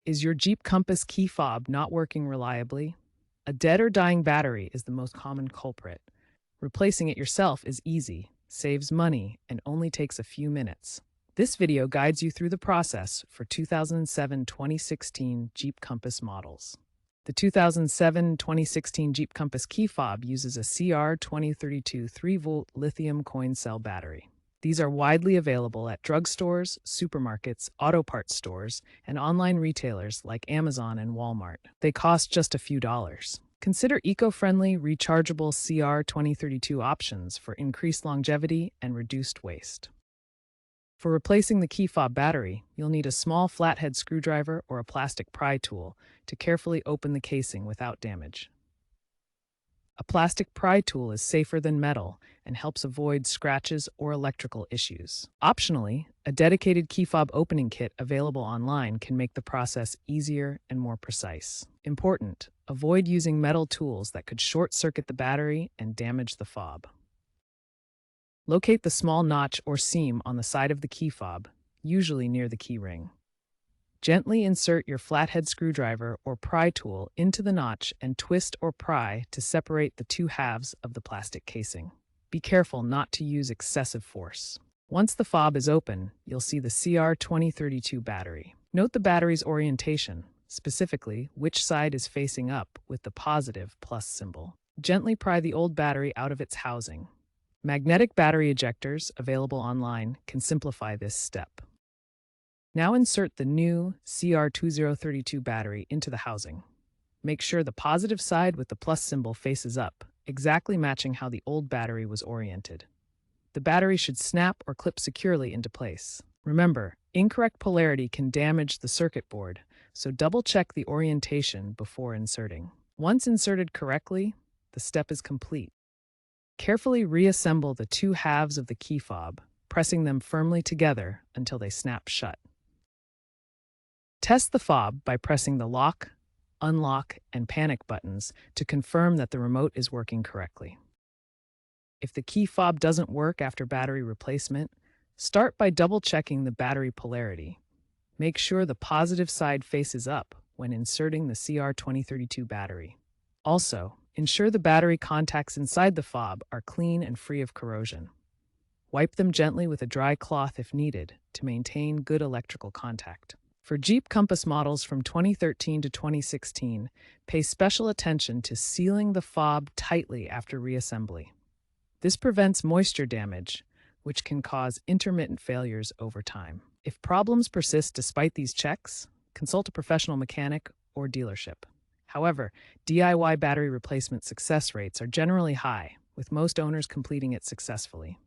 Is your Jeep Compass key fob not working reliably? A dead or dying battery is the most common culprit. Replacing it yourself is easy, saves money, and only takes a few minutes. This video guides you through the process for 2007-2016 Jeep Compass models. The 2007-2016 Jeep Compass key fob uses a CR2032 3-volt lithium coin cell battery. These are widely available at drugstores, supermarkets, auto parts stores, and online retailers like Amazon and Walmart. They cost just a few dollars. Consider eco-friendly, rechargeable CR2032 options for increased longevity and reduced waste. For replacing the key fob battery, you'll need a small flathead screwdriver or a plastic pry tool to carefully open the casing without damage. A plastic pry tool is safer than metal and helps avoid scratches or electrical issues. Optionally, a dedicated key fob opening kit available online can make the process easier and more precise. Important: avoid using metal tools that could short-circuit the battery and damage the fob. Locate the small notch or seam on the side of the key fob, usually near the key ring. Gently insert your flathead screwdriver or pry tool into the notch and twist or pry to separate the two halves of the plastic casing. Be careful not to use excessive force. Once the fob is open, you'll see the CR2032 battery. Note the battery's orientation, specifically which side is facing up with the positive plus symbol. Gently pry the old battery out of its housing. Magnetic battery ejectors, available online, can simplify this step. Now insert the new CR2032 battery into the housing. Make sure the positive side with the plus symbol faces up, exactly matching how the old battery was oriented. The battery should snap or clip securely into place. Remember, incorrect polarity can damage the circuit board, so double-check the orientation before inserting. Once inserted correctly, the step is complete. Carefully reassemble the two halves of the key fob, pressing them firmly together until they snap shut. Test the fob by pressing the lock, unlock, and panic buttons to confirm that the remote is working correctly. If the key fob doesn't work after battery replacement, start by double-checking the battery polarity. Make sure the positive side faces up when inserting the CR2032 battery. Also, ensure the battery contacts inside the fob are clean and free of corrosion. Wipe them gently with a dry cloth if needed to maintain good electrical contact. For Jeep Compass models from 2013 to 2016, pay special attention to sealing the fob tightly after reassembly. This prevents moisture damage, which can cause intermittent failures over time. If problems persist despite these checks, consult a professional mechanic or dealership. However, DIY battery replacement success rates are generally high, with most owners completing it successfully.